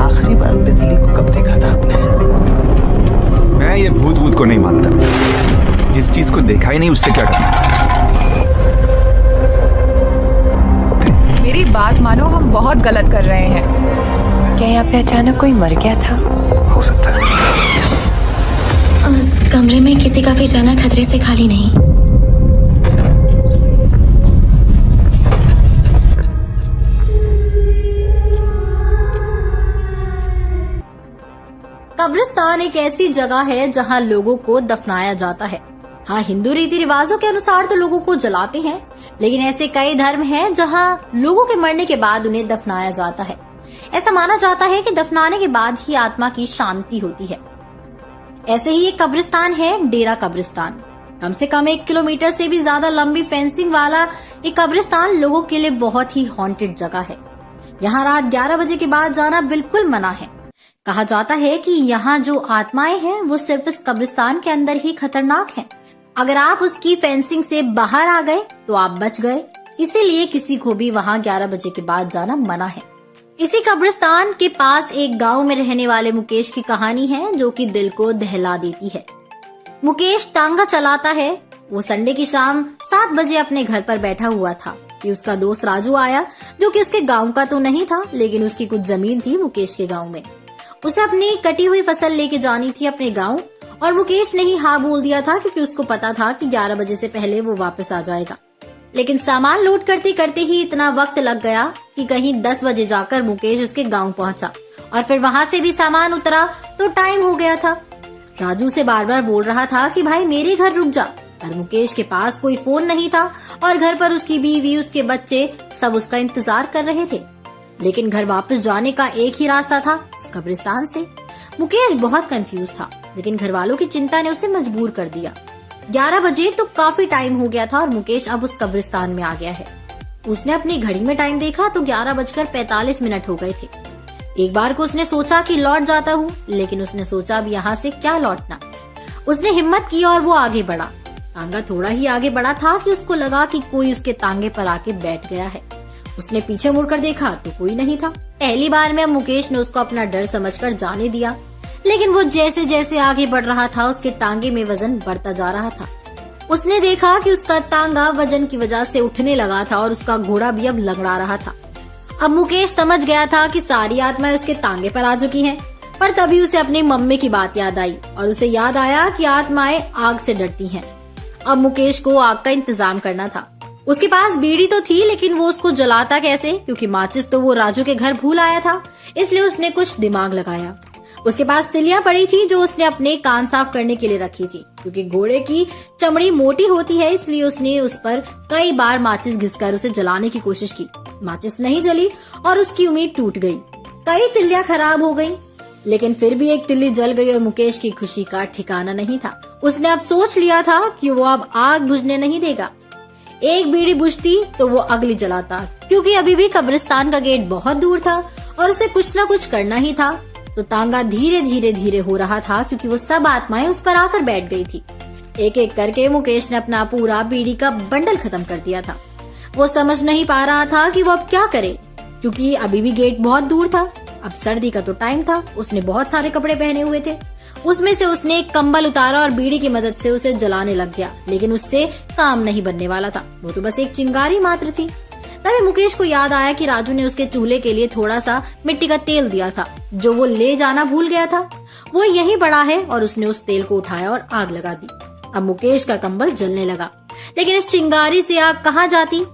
आखिरी बार तितली को कब देखा था आपने? मैं ये भूत को नहीं मानता। जिस चीज को देखा ही नहीं उससे क्या करना। मेरी बात मानो, हम बहुत गलत कर रहे हैं। क्या यहाँ पे अचानक कोई मर गया था? हो सकता है। उस कमरे में किसी का भी जाना खतरे से खाली नहीं। कब्रिस्तान एक ऐसी जगह है जहां लोगों को दफनाया जाता है। हाँ, हिंदू रीति रिवाजों के अनुसार तो लोगों को जलाते हैं, लेकिन ऐसे कई धर्म हैं जहां लोगों के मरने के बाद उन्हें दफनाया जाता है। ऐसा माना जाता है कि दफनाने के बाद ही आत्मा की शांति होती है। ऐसे ही एक कब्रिस्तान है, डेरा कब्रिस्तान। कम से कम 1 किलोमीटर से भी ज्यादा लंबी फेंसिंग वाला ये कब्रिस्तान लोगों के लिए बहुत ही हॉन्टेड जगह है। यहाँ रात 11 बजे के बाद जाना बिल्कुल मना है। कहा जाता है कि यहाँ जो आत्माएं हैं वो सिर्फ इस कब्रिस्तान के अंदर ही खतरनाक हैं। अगर आप उसकी फेंसिंग से बाहर आ गए तो आप बच गए, इसीलिए किसी को भी वहाँ 11 बजे के बाद जाना मना है। इसी कब्रिस्तान के पास एक गांव में रहने वाले मुकेश की कहानी है जो कि दिल को दहला देती है। मुकेश तांगा चलाता है। वो संडे की शाम 7 बजे अपने घर पर बैठा हुआ था कि उसका दोस्त राजू आया, जो कि उसके गांव का तो नहीं था, लेकिन उसकी कुछ जमीन थी मुकेश के गांव में। उसे अपनी कटी हुई फसल लेके जानी थी अपने गांव, और मुकेश ने ही हाँ बोल दिया था क्योंकि उसको पता था कि 11 बजे से पहले वो वापस आ जाएगा। लेकिन सामान लोड करते करते ही इतना वक्त लग गया कि कहीं 10 बजे जाकर मुकेश उसके गांव पहुंचा, और फिर वहां से भी सामान उतरा तो टाइम हो गया था। राजू से बार बार बोल रहा था कि भाई मेरे घर रुक जा, पर मुकेश के पास कोई फोन नहीं था और घर पर उसकी बीवी, उसके बच्चे सब उसका इंतजार कर रहे थे। लेकिन घर वापस जाने का एक ही रास्ता था, उस कब्रिस्तान से। मुकेश बहुत कंफ्यूज था, लेकिन घर वालों की चिंता ने उसे मजबूर कर दिया। 11 बजे तो काफी टाइम हो गया था और मुकेश अब उस कब्रिस्तान में आ गया है। उसने अपनी घड़ी में टाइम देखा तो 11:45 हो गए थे। एक बार को उसने सोचा कि लौट जाता हूँ, लेकिन उसने सोचा अब यहाँ से क्या लौटना। उसने हिम्मत की और वो आगे बढ़ा। तांगा थोड़ा ही आगे बढ़ा था कि उसको लगा कि कोई उसके तांगे पर आके बैठ गया है। उसने पीछे मुड़कर देखा तो कोई नहीं था। पहली बार में मुकेश ने उसको अपना डर समझकर जाने दिया, लेकिन वो जैसे जैसे आगे बढ़ रहा था उसके टांगे में वजन बढ़ता जा रहा था। उसने देखा कि उसका तांगा वजन की वजह से उठने लगा था और उसका घोड़ा भी अब लंगड़ा रहा था। अब मुकेश समझ गया था कि सारी आत्माएं उसके तांगे पर आ चुकी हैं, पर तभी उसे अपनी मम्मी की बात याद आई और उसे याद आया कि आत्माएं आग से डरती हैं। अब मुकेश को आग का इंतजाम करना था। उसके पास बीड़ी तो थी, लेकिन वो उसको जलाता कैसे, क्योंकि माचिस तो वो राजू के घर भूल आया था, इसलिए उसने कुछ दिमाग लगाया। उसके पास तिलियां पड़ी थी जो उसने अपने कान साफ करने के लिए रखी थी, क्योंकि घोड़े की चमड़ी मोटी होती है, इसलिए उसने उस पर कई बार माचिस घिसकर उसे जलाने की कोशिश की। माचिस नहीं जली और उसकी उम्मीद टूट गई। कई तिलियां खराब हो गई, लेकिन फिर भी एक तिल्ली जल गई और मुकेश की खुशी का ठिकाना नहीं था। उसने अब सोच लिया था कि वो अब आग बुझने नहीं देगा। एक बीड़ी बुझती तो वो अगली जलाता, क्योंकि अभी भी कब्रिस्तान का गेट बहुत दूर था और उसे कुछ न कुछ करना ही था। तो तांगा धीरे धीरे हो रहा था, क्योंकि वो सब आत्माएं उस पर आकर बैठ गई थी। एक एक करके मुकेश ने अपना पूरा बीड़ी का बंडल खत्म कर दिया था। वो समझ नहीं पा रहा था कि वो अब क्या करे, क्योंकि अभी भी गेट बहुत दूर था। अब सर्दी का तो टाइम था। उसने बहुत सारे कपड़े पहने हुए थे। उसमें से उसने एक कंबल उतारा और बीड़ी की मदद से उसे जलाने लग गया, लेकिन उससे काम नहीं बनने वाला था। वो तो बस एक चिंगारी मात्र थी। तभी मुकेश को याद आया कि राजू ने उसके चूल्हे के लिए थोड़ा सा मिट्टी का तेल दिया था, जो वो ले जाना भूल गया था। वो यहीं पड़ा है, और उसने उस तेल को उठाया और आग लगा दी। अब मुकेश का कंबल जलने लगा, लेकिन इस चिंगारी से आग कहाँ जाती।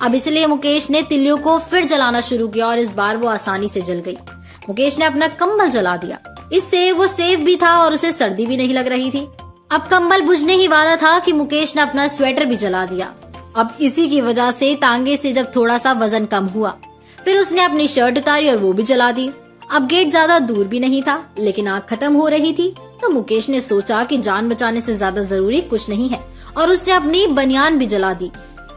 अब इसलिए मुकेश ने तिल्लियों को फिर जलाना शुरू किया और इस बार वो आसानी से जल गई। मुकेश ने अपना कंबल जला दिया। इससे वो सेफ भी था और उसे सर्दी भी नहीं लग रही थी। अब कंबल बुझने ही वाला था कि मुकेश ने अपना स्वेटर भी जला दिया। अब इसी की वजह से तांगे से जब थोड़ा सा वजन कम हुआ, फिर उसने अपनी शर्ट उतारी और वो भी जला दी। अब गेट ज्यादा दूर भी नहीं था, लेकिन आग खत्म हो रही थी। तो मुकेश ने सोचा कि जान बचाने से ज्यादा जरूरी कुछ नहीं है, और उसने अपनी बनियान भी जला दी।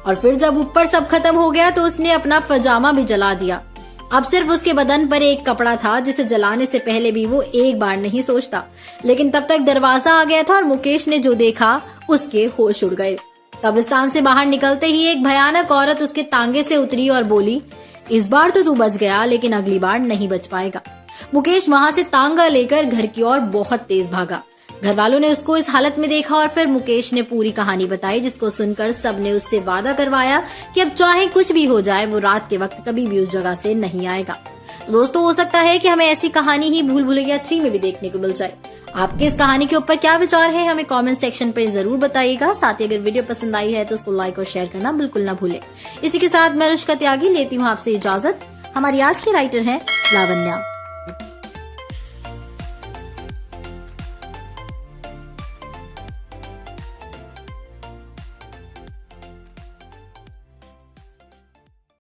और फिर जब ऊपर सब खत्म हो गया तो उसने अपना पजामा भी जला दिया। अब सिर्फ उसके बदन पर एक कपड़ा था, जिसे जलाने से पहले भी वो एक बार नहीं सोचता। लेकिन तब तक दरवाजा आ गया था और मुकेश ने जो देखा उसके होश उड़ गए। कब्रिस्तान से बाहर निकलते ही एक भयानक औरत उसके तांगे से उतरी और बोली, इस बार तो तू बच गया, लेकिन अगली बार नहीं बच पाएगा। मुकेश वहां से तांगा लेकर घर की ओर बहुत तेज भागा। घर वालों ने उसको इस हालत में देखा और फिर मुकेश ने पूरी कहानी बताई, जिसको सुनकर सबने उससे वादा करवाया कि अब चाहे कुछ भी हो जाए वो रात के वक्त कभी भी उस जगह से नहीं आएगा। दोस्तों, हो सकता है कि हमें ऐसी कहानी ही भूल भुलैया 3 में भी देखने को मिल जाए। आपके इस कहानी के ऊपर क्या विचार है हमें कमेंट सेक्शन पर जरूर बताइएगा। साथ ही अगर वीडियो पसंद आई है तो उसको लाइक और शेयर करना बिल्कुल ना भूलें। इसी के साथ मैं अनुष्का त्यागी लेती हूँ आपसे इजाजत। हमारी आज की राइटर है लावण्या।